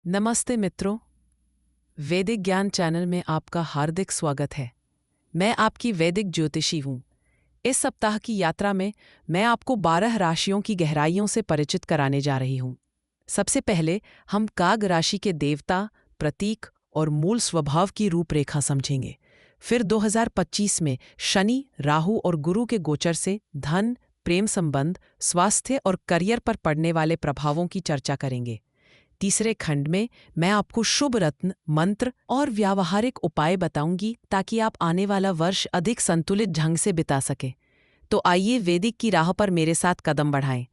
नमस्ते मित्रों, वैदिक ज्ञान चैनल में आपका हार्दिक स्वागत है। मैं आपकी वैदिक ज्योतिषी हूँ। इस सप्ताह की यात्रा में मैं आपको 12 राशियों की गहराइयों से परिचित कराने जा रही हूँ। सबसे पहले हम काग राशि के देवता, प्रतीक और मूल स्वभाव की रूपरेखा समझेंगे। फिर 2025 में शनि, राहु और गुरु के गोचर से धन, प्रेम संबंध, स्वास्थ्य और करियर पर पड़ने वाले प्रभावों की चर्चा करेंगे। तीसरे खंड में मैं आपको शुभ रत्न, मंत्र और व्यावहारिक उपाय बताऊंगी ताकि आप आने वाला वर्ष अधिक संतुलित ढंग से बिता सके। तो आइए वैदिक की राह पर मेरे साथ कदम बढ़ाएं।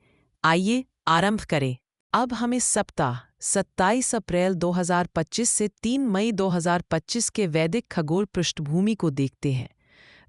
आइए आरंभ करें। अब हम इस सप्ताह 27 अप्रैल 2025 से 3 मई 2025 के वैदिक खगोल पृष्ठभूमि को देखते हैं।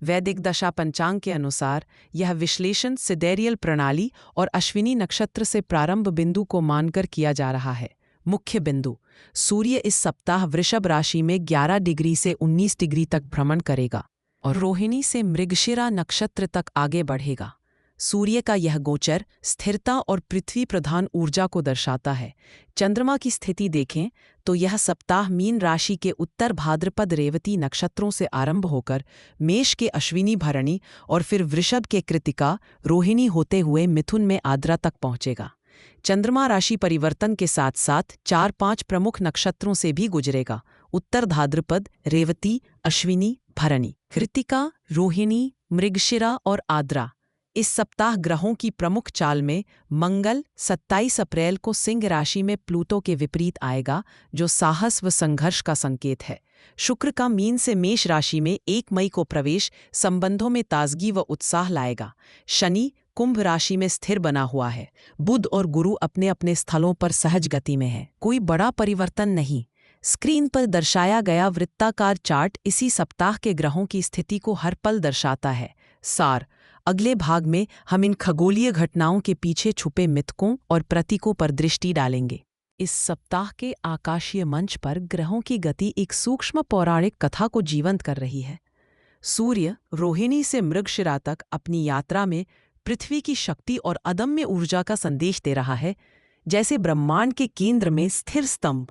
वैदिक दशा पंचांग के अनुसार यह विश्लेषण सिदेरियल प्रणाली और अश्विनी नक्षत्र से प्रारंभ बिंदु को मानकर किया जा रहा है। मुख्य बिंदु: सूर्य इस सप्ताह वृषभ राशि में 11 डिग्री से 19 डिग्री तक भ्रमण करेगा और रोहिणी से मृगशिरा नक्षत्र तक आगे बढ़ेगा। सूर्य का यह गोचर स्थिरता और पृथ्वी प्रधान ऊर्जा को दर्शाता है। चंद्रमा की स्थिति देखें तो यह सप्ताह मीन राशि के उत्तर भाद्रपद रेवती नक्षत्रों से आरंभ होकर मेष के अश्विनी भरणी और फिर वृषभ के कृतिका रोहिणी होते हुए मिथुन में आद्रा तक पहुंचेगा। चंद्रमा राशि परिवर्तन के साथ साथ 4-5 प्रमुख नक्षत्रों से भी गुजरेगा: उत्तर भाद्रपद, रेवती, अश्विनी, भरणी, कृतिका, रोहिणी, मृगशिरा और आद्रा। इस सप्ताह ग्रहों की प्रमुख चाल में मंगल 27 अप्रैल को सिंह राशि में प्लूटो के विपरीत आएगा, जो साहस व संघर्ष का संकेत है। शुक्र का मीन से मेष राशि में 1 मई को प्रवेश संबंधों में ताजगी व उत्साह लाएगा। शनि कुंभ राशि में स्थिर बना हुआ है। बुध और गुरु अपने अपने स्थलों पर सहज गति में हैं। कोई बड़ा परिवर्तन नहीं। स्क्रीन पर दर्शाया गया वृत्ताकार चार्ट इसी सप्ताह के ग्रहों की स्थिति को हर पल दर्शाता है। सार: अगले भाग में हम इन खगोलीय घटनाओं के पीछे छुपे मिथकों और प्रतीकों पर दृष्टि डालेंगे। इस सप्ताह के आकाशीय मंच पर ग्रहों की गति एक सूक्ष्म पौराणिक कथा को जीवंत कर रही है। सूर्य रोहिणी से मृगशिरा तक अपनी यात्रा में पृथ्वी की शक्ति और अदम्य ऊर्जा का संदेश दे रहा है, जैसे ब्रह्मांड के केंद्र में स्थिर स्तंभ।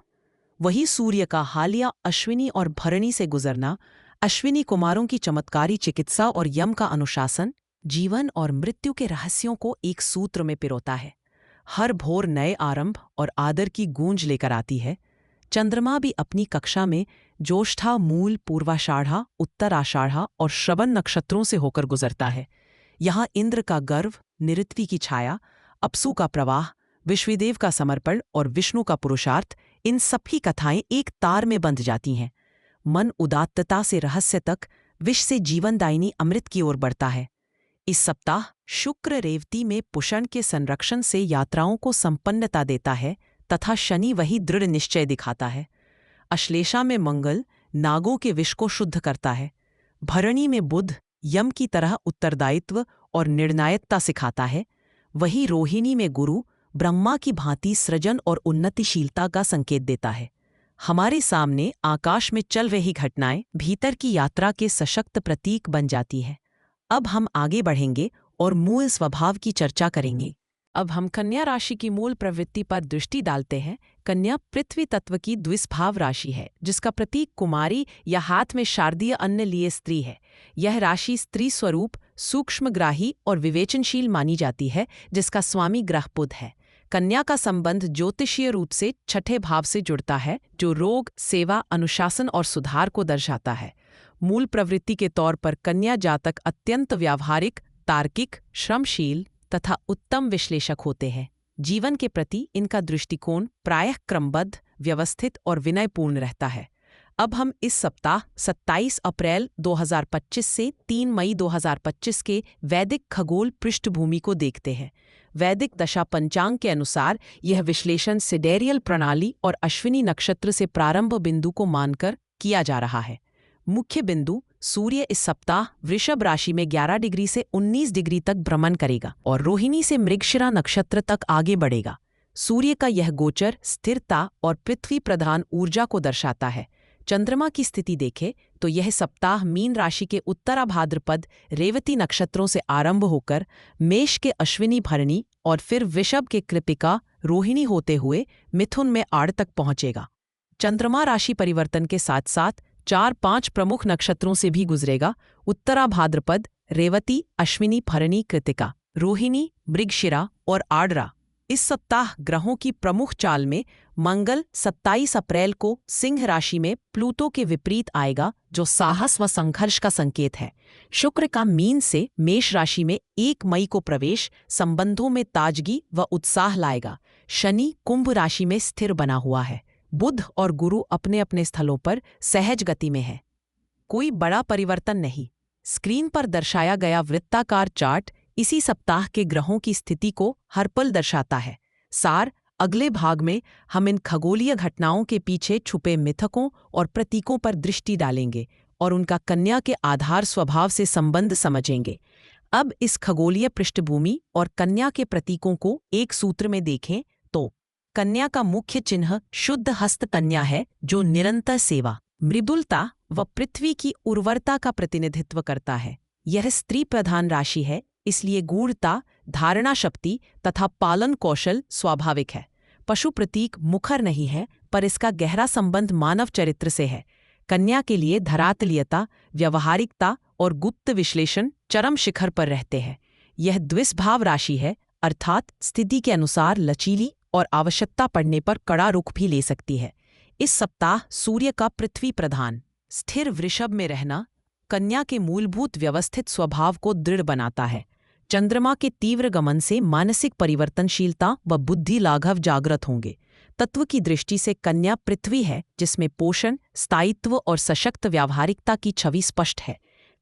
वही सूर्य का हालिया अश्विनी और भरणी से गुजरना अश्विनी कुमारों की चमत्कारी चिकित्सा और यम का अनुशासन, जीवन और मृत्यु के रहस्यों को एक सूत्र में पिरोता है। हर भोर नए आरंभ और आदर की गूंज लेकर आती है। चंद्रमा भी अपनी कक्षा में ज्येष्ठा, मूल, पूर्वाषाढ़ा, उत्तराषाढ़ा और श्रवण नक्षत्रों से होकर गुजरता है। यहाँ इंद्र का गर्व, निऋत्वि की छाया, अपसु का प्रवाह, विश्वदेव का समर्पण और विष्णु का पुरुषार्थ, इन सभी कथाएं एक तार में बंध जाती हैं। मन उदात्तता से रहस्य तक, विष से जीवनदायिनी अमृत की ओर बढ़ता है। इस सप्ताह शुक्र रेवती में पुषण के संरक्षण से यात्राओं को संपन्नता देता है तथा शनि वही दृढ़ निश्चय दिखाता है। अश्लेषा में मंगल नागों के विष को शुद्ध करता है। भरणी में बुध यम की तरह उत्तरदायित्व और निर्णायकता सिखाता है। वही रोहिणी में गुरु ब्रह्मा की भांति सृजन और उन्नतिशीलता का संकेत देता है। हमारे सामने आकाश में चल रही घटनाएं भीतर की यात्रा के सशक्त प्रतीक बन जाती है। अब हम आगे बढ़ेंगे और मूल स्वभाव की चर्चा करेंगे। अब हम कन्या राशि की मूल प्रवृत्ति पर दृष्टि डालते हैं। कन्या पृथ्वी तत्व की द्विस्भाव राशि है, जिसका प्रतीक कुमारी या हाथ में शारदीय अन्न लिए स्त्री है। यह राशि स्त्री स्वरूप, सूक्ष्मग्राही और विवेचनशील मानी जाती है, जिसका स्वामी ग्रह बुध है। कन्या का संबंध ज्योतिषीय रूप से छठे भाव से जुड़ता है, जो रोग, सेवा, अनुशासन और सुधार को दर्शाता है। मूल प्रवृत्ति के तौर पर कन्या जातक अत्यंत व्यावहारिक, तार्किक, श्रमशील तथा उत्तम विश्लेषक होते हैं। जीवन के प्रति इनका दृष्टिकोण प्रायः क्रमबद्ध, व्यवस्थित और विनयपूर्ण रहता है। अब हम इस सप्ताह 27 अप्रैल 2025 से 3 मई 2025 के वैदिक खगोल पृष्ठभूमि को देखते हैं। वैदिक दशा पंचांग के अनुसार यह विश्लेषण सिडेरियल प्रणाली और अश्विनी नक्षत्र से प्रारंभ बिंदु को मानकर किया जा रहा है। मुख्य बिंदु: सूर्य इस सप्ताह वृषभ राशि में 11 डिग्री से 19 डिग्री तक भ्रमण करेगा और रोहिणी से मृगशिरा नक्षत्र तक आगे बढ़ेगा। सूर्य का यह गोचर स्थिरता और पृथ्वी प्रधान ऊर्जा को दर्शाता है। चंद्रमा की स्थिति देखें तो यह सप्ताह मीन राशि के उत्तरा भाद्रपद रेवती नक्षत्रों से आरंभ होकर मेष के अश्विनी भरणी और फिर वृषभ के कृतिका रोहिणी होते हुए मिथुन में आड़ तक पहुंचेगा। चंद्रमा राशि परिवर्तन के साथ साथ 4-5 प्रमुख नक्षत्रों से भी गुजरेगा। उत्तरा भाद्रपद, रेवती, अश्विनी, भरणी, कृतिका, रोहिणी, मृगशिरा और आर्द्रा। इस सप्ताह ग्रहों की प्रमुख चाल में मंगल 27 अप्रैल को सिंह राशि में प्लूटो के विपरीत आएगा, जो साहस व संघर्ष का संकेत है। शुक्र का मीन से मेष राशि में 1 मई को प्रवेश संबंधों में ताजगी व उत्साह लाएगा। शनि कुंभ राशि में स्थिर बना हुआ है। बुध और गुरु अपने अपने स्थलों पर सहज गति में है। कोई बड़ा परिवर्तन नहीं। स्क्रीन पर दर्शाया गया वृत्ताकार चार्ट इसी सप्ताह के ग्रहों की स्थिति को हर पल दर्शाता है। सार: अगले भाग में हम इन खगोलीय घटनाओं के पीछे छुपे मिथकों और प्रतीकों पर दृष्टि डालेंगे और उनका कन्या के आधार स्वभाव से संबंध समझेंगे। अब इस खगोलीय पृष्ठभूमि और कन्या के प्रतीकों को एक सूत्र में देखें तो कन्या का मुख्य चिन्ह शुद्ध हस्त कन्या है, जो निरंतर सेवा, मृदुलता व पृथ्वी की उर्वरता का प्रतिनिधित्व करता है। यह स्त्री प्रधान राशि है, इसलिए गूढ़ता, धारणा शक्ति तथा पालन कौशल स्वाभाविक है। पशु प्रतीक मुखर नहीं है, पर इसका गहरा संबंध मानव चरित्र से है। कन्या के लिए धरातलीयता, व्यावहारिकता और गुप्त विश्लेषण चरम शिखर पर रहते हैं। यह द्विस्भाव राशि है, अर्थात स्थिति के अनुसार लचीली और आवश्यकता पड़ने पर कड़ा रुख भी ले सकती है। इस सप्ताह सूर्य का पृथ्वी प्रधान स्थिर वृषभ में रहना कन्या के मूलभूत व्यवस्थित स्वभाव को दृढ़ बनाता है। चंद्रमा के तीव्र गमन से मानसिक परिवर्तनशीलता व बुद्धि लाघव जागृत होंगे। तत्व की दृष्टि से कन्या पृथ्वी है, जिसमें पोषण, स्थायित्व और सशक्त व्यावहारिकता की छवि स्पष्ट है।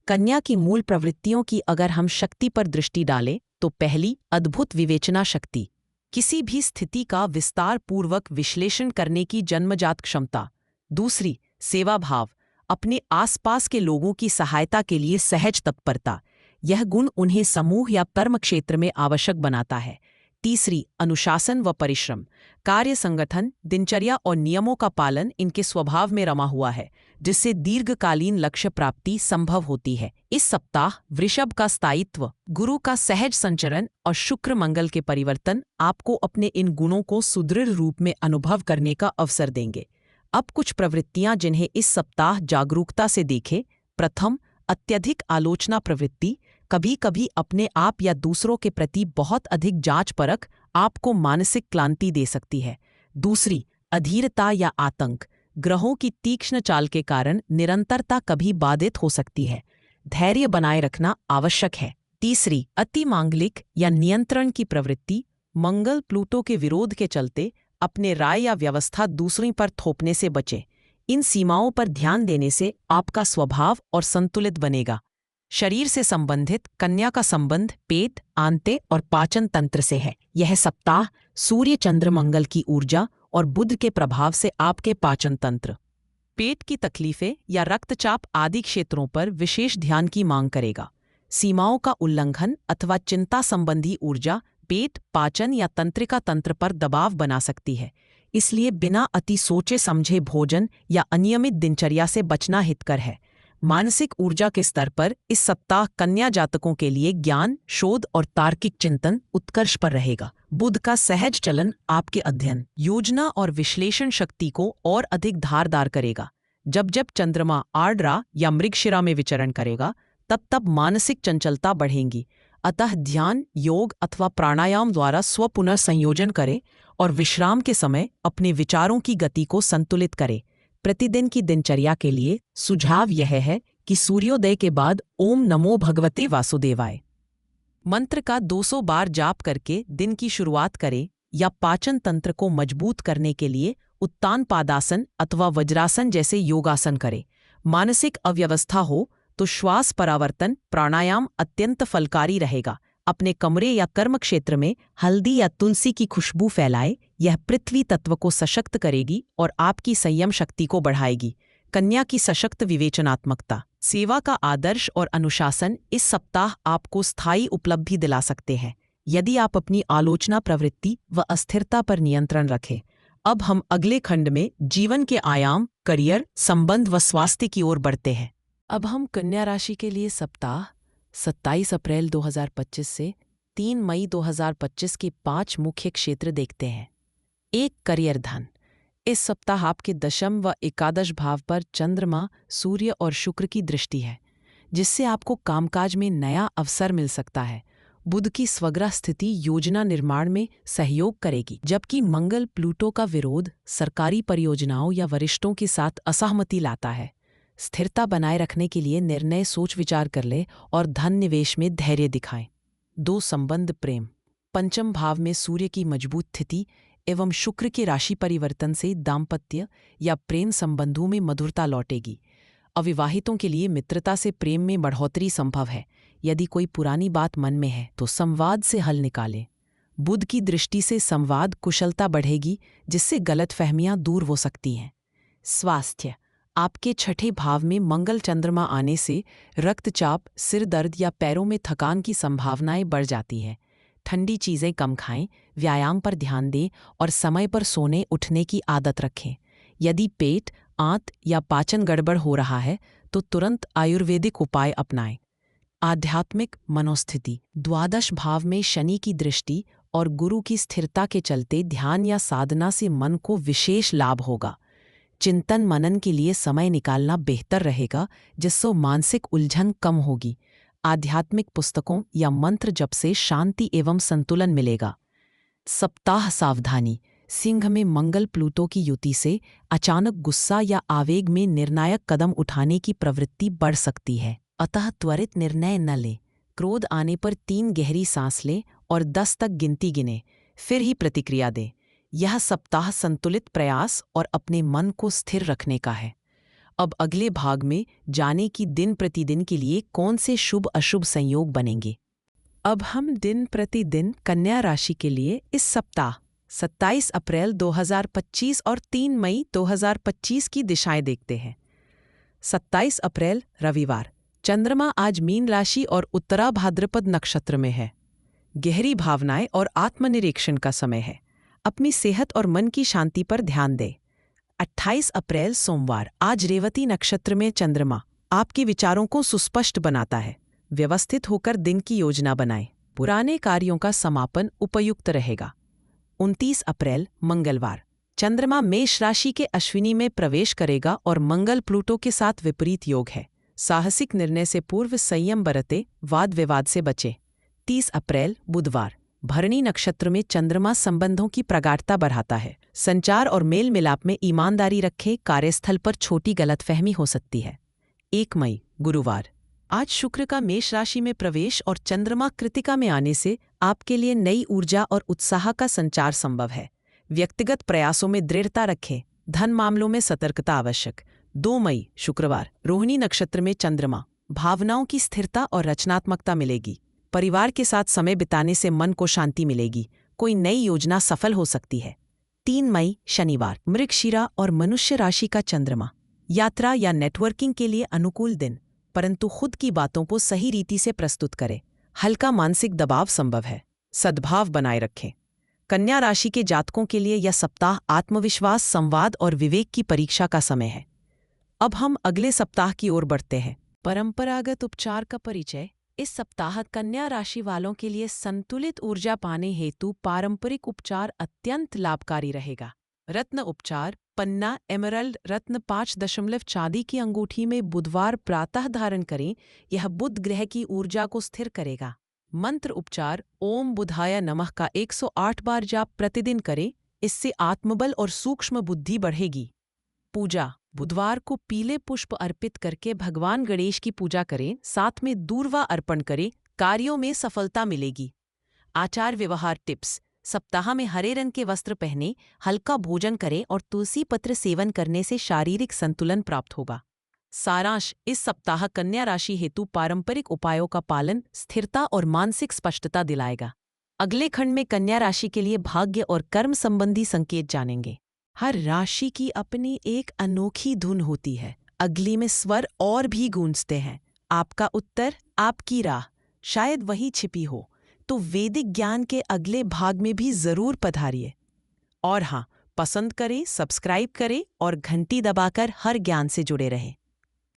कन्या की मूल प्रवृत्तियों की अगर हम शक्ति पर दृष्टि डालें तो पहली, अद्भुत विवेचना शक्ति, किसी भी स्थिति का विस्तार पूर्वक विश्लेषण करने की जन्मजात क्षमता। दूसरी, सेवा भाव, अपने आसपास के लोगों की सहायता के लिए सहज तत्परता। यह गुण उन्हें समूह या कर्म क्षेत्र में आवश्यक बनाता है। तीसरी, अनुशासन व परिश्रम, कार्य संगठन, दिनचर्या और नियमों का पालन इनके स्वभाव में रमा हुआ है, जिससे दीर्घकालीन लक्ष्य प्राप्ति संभव होती है। इस सप्ताह वृषभ का स्थायित्व, गुरु का सहज संचरण और शुक्र मंगल के परिवर्तन आपको अपने इन गुणों को सुदृढ़ रूप में अनुभव करने का अवसर देंगे। अब कुछ प्रवृत्तियां जिन्हें इस सप्ताह जागरूकता से देखें। प्रथम, अत्यधिक आलोचना प्रवृत्ति, कभी कभी अपने आप या दूसरों के प्रति बहुत अधिक जांच परख आपको मानसिक क्लांति दे सकती है। दूसरी, अधीरता या आतंक, ग्रहों की तीक्ष्ण चाल के कारण निरंतरता कभी बाधित हो सकती है। धैर्य बनाए रखना आवश्यक है। तीसरी, अति मांगलिक या नियंत्रण की प्रवृत्ति, मंगल प्लूटो के विरोध के चलते अपने राय या व्यवस्था दूसरों पर थोपने से बचें। इन सीमाओं पर ध्यान देने से आपका स्वभाव और संतुलित बनेगा। शरीर से संबंधित कन्या का संबंध पेट, आंते और पाचन तंत्र से है। यह सप्ताह सूर्य, चंद्र, मंगल की ऊर्जा और बुध के प्रभाव से आपके पाचन तंत्र, पेट की तकलीफें या रक्तचाप आदि क्षेत्रों पर विशेष ध्यान की मांग करेगा। सीमाओं का उल्लंघन अथवा चिंता संबंधी ऊर्जा पेट, पाचन या तंत्रिका तंत्र पर दबाव बना सकती है। इसलिए बिना अति सोचे समझे भोजन या अनियमित दिनचर्या से बचना हितकर है। मानसिक ऊर्जा के स्तर पर इस सप्ताह कन्या जातकों के लिए ज्ञान, शोध और तार्किक चिंतन उत्कर्ष पर रहेगा। बुध का सहज चलन आपके अध्ययन, योजना और विश्लेषण शक्ति को और अधिक धारदार करेगा। जब जब चंद्रमा आर्द्रा या मृगशिरा में विचरण करेगा, तब तब मानसिक चंचलता बढ़ेगी। अतः ध्यान, योग अथवा प्राणायाम द्वारा स्व पुनर्संयोजन करें और विश्राम के समय अपने विचारों की गति को संतुलित करें। प्रतिदिन की दिनचर्या के लिए सुझाव यह है कि सूर्योदय के बाद ओम नमो भगवते वासुदेवाय मंत्र का 200 बार जाप करके दिन की शुरुआत करें, या पाचन तंत्र को मजबूत करने के लिए उत्तान पादासन अथवा वज्रासन जैसे योगासन करें। मानसिक अव्यवस्था हो तो श्वास परावर्तन प्राणायाम अत्यंत फलकारी रहेगा। अपने कमरे या कर्म क्षेत्र में हल्दी या तुलसी की खुशबू फैलाए। यह पृथ्वी तत्व को सशक्त करेगी और आपकी संयम शक्ति को बढ़ाएगी। कन्या की सशक्त विवेचनात्मकता, सेवा का आदर्श और अनुशासन इस सप्ताह आपको स्थायी उपलब्धि दिला सकते हैं, यदि आप अपनी आलोचना प्रवृत्ति व अस्थिरता पर नियंत्रण रखें। अब हम अगले खंड में जीवन के आयाम, करियर, संबंध व स्वास्थ्य की ओर बढ़ते हैं। अब हम कन्या राशि के लिए सप्ताह 27 अप्रैल 2025 से 3 मई 2025 के 5 मुख्य क्षेत्र देखते हैं। एक, करियर धन। इस सप्ताह आपके दशम व एकादश भाव पर चंद्रमा, सूर्य और शुक्र की दृष्टि है, जिससे आपको कामकाज में नया अवसर मिल सकता है। बुध की स्वग्रह स्थिति योजना निर्माण में सहयोग करेगी, जबकि मंगल प्लूटो का विरोध सरकारी परियोजनाओं या वरिष्ठों के साथ असहमति लाता है। स्थिरता बनाए रखने के लिए निर्णय सोच विचार कर ले और धन निवेश में धैर्य दिखाएं। 2, संबंध प्रेम। पंचम भाव में सूर्य की मजबूत स्थिति एवं शुक्र के राशि परिवर्तन से दाम्पत्य या प्रेम संबंधों में मधुरता लौटेगी। अविवाहितों के लिए मित्रता से प्रेम में बढ़ोतरी संभव है। यदि कोई पुरानी बात मन में है तो संवाद से हल निकालें। बुध की दृष्टि से संवाद कुशलता बढ़ेगी, जिससे गलतफहमियां दूर हो सकती हैं। स्वास्थ्य। आपके छठे भाव में मंगल चंद्रमा आने से रक्तचाप, सिर दर्द या पैरों में थकान की संभावनाएं बढ़ जाती हैं। ठंडी चीज़ें कम खाएं, व्यायाम पर ध्यान दें और समय पर सोने उठने की आदत रखें। यदि पेट, आंत या पाचन गड़बड़ हो रहा है तो तुरंत आयुर्वेदिक उपाय अपनाएं। आध्यात्मिक मनोस्थिति। द्वादश भाव में शनि की दृष्टि और गुरु की स्थिरता के चलते ध्यान या साधना से मन को विशेष लाभ होगा। चिंतन मनन के लिए समय निकालना बेहतर रहेगा, जिससे मानसिक उलझन कम होगी। आध्यात्मिक पुस्तकों या मंत्र जप से शांति एवं संतुलन मिलेगा। सप्ताह सावधानी। सिंह में मंगल प्लूटो की युति से अचानक गुस्सा या आवेग में निर्णायक कदम उठाने की प्रवृत्ति बढ़ सकती है, अतः त्वरित निर्णय न लें। क्रोध आने पर 3 गहरी सांस लें और 10 तक गिनती गिनें, फिर ही प्रतिक्रिया दें। यह सप्ताह संतुलित प्रयास और अपने मन को स्थिर रखने का है। अब अगले भाग में जाने कि दिन प्रतिदिन के लिए कौन से शुभ अशुभ संयोग बनेंगे। अब हम दिन प्रतिदिन कन्या राशि के लिए इस सप्ताह 27 अप्रैल 2025 और 3 मई 2025 की दिशाएं देखते हैं। 27 अप्रैल रविवार, चंद्रमा आज मीन राशि और उत्तरा भाद्रपद नक्षत्र में है। गहरी भावनाएं और आत्मनिरीक्षण का समय है। अपनी सेहत और मन की शांति पर ध्यान दें। 28 अप्रैल सोमवार, आज रेवती नक्षत्र में चंद्रमा आपके विचारों को सुस्पष्ट बनाता है। व्यवस्थित होकर दिन की योजना बनाएं। पुराने कार्यों का समापन उपयुक्त रहेगा। 29 अप्रैल मंगलवार, चंद्रमा मेष राशि के अश्विनी में प्रवेश करेगा और मंगल प्लूटो के साथ विपरीत योग है। साहसिक निर्णय से पूर्व संयम बरतें, वाद विवाद से बचें। 30 अप्रैल बुधवार, भरणी नक्षत्र में चंद्रमा संबंधों की प्रगाढ़ता बढ़ाता है। संचार और मेल मिलाप में ईमानदारी रखें, कार्यस्थल पर छोटी गलतफहमी हो सकती है। 1 मई गुरुवार, आज शुक्र का मेष राशि में प्रवेश और चंद्रमा कृतिका में आने से आपके लिए नई ऊर्जा और उत्साह का संचार संभव है। व्यक्तिगत प्रयासों में दृढ़ता रखें, धन मामलों में सतर्कता आवश्यक। 2 मई शुक्रवार, रोहिणी नक्षत्र में चंद्रमा, भावनाओं की स्थिरता और रचनात्मकता मिलेगी। परिवार के साथ समय बिताने से मन को शांति मिलेगी। कोई नई योजना सफल हो सकती है। 3 मई शनिवार, मृगशिरा और मनुष्य राशि का चंद्रमा, यात्रा या नेटवर्किंग के लिए अनुकूल दिन, परंतु खुद की बातों को सही रीति से प्रस्तुत करें। हल्का मानसिक दबाव संभव है। सद्भाव बनाए रखें। कन्या राशि के जातकों के लिए यह सप्ताह आत्मविश्वास, संवाद और विवेक की परीक्षा का समय है। अब हम अगले सप्ताह की ओर बढ़ते हैं। परंपरागत उपचार का परिचय। इस सप्ताह कन्या राशि वालों के लिए संतुलित ऊर्जा पाने हेतु पारंपरिक उपचार अत्यंत लाभकारी रहेगा। रत्न उपचार। पन्ना एमरल्ड रत्न 5 चांदी की अंगूठी में बुधवार प्रातः धारण करें, यह बुध ग्रह की ऊर्जा को स्थिर करेगा। मंत्र उपचार। ओम बुधाय नमः का 108 बार जाप प्रतिदिन करें, इससे आत्मबल और सूक्ष्म बुद्धि बढ़ेगी। पूजा। बुधवार को पीले पुष्प अर्पित करके भगवान गणेश की पूजा करें, साथ में दूर्वा अर्पण करें, कार्यों में सफलता मिलेगी। आचार व्यवहार टिप्स। सप्ताह में हरे रंग के वस्त्र पहने, हल्का भोजन करें और तुलसी पत्र सेवन करने से शारीरिक संतुलन प्राप्त होगा। सारांश। इस सप्ताह कन्या राशि हेतु पारंपरिक उपायों का पालन स्थिरता और मानसिक स्पष्टता दिलाएगा। अगले खंड में कन्या राशि के लिए भाग्य और कर्म संबंधी संकेत जानेंगे। हर राशि की अपनी एक अनोखी धुन होती है। अगली में स्वर और भी गूंजते हैं। आपका उत्तर, आपकी राह शायद वही छिपी हो। तो वैदिक ज्ञान के अगले भाग में भी जरूर पधारिए। और हाँ, पसंद करें, सब्सक्राइब करें और घंटी दबाकर हर ज्ञान से जुड़े रहें।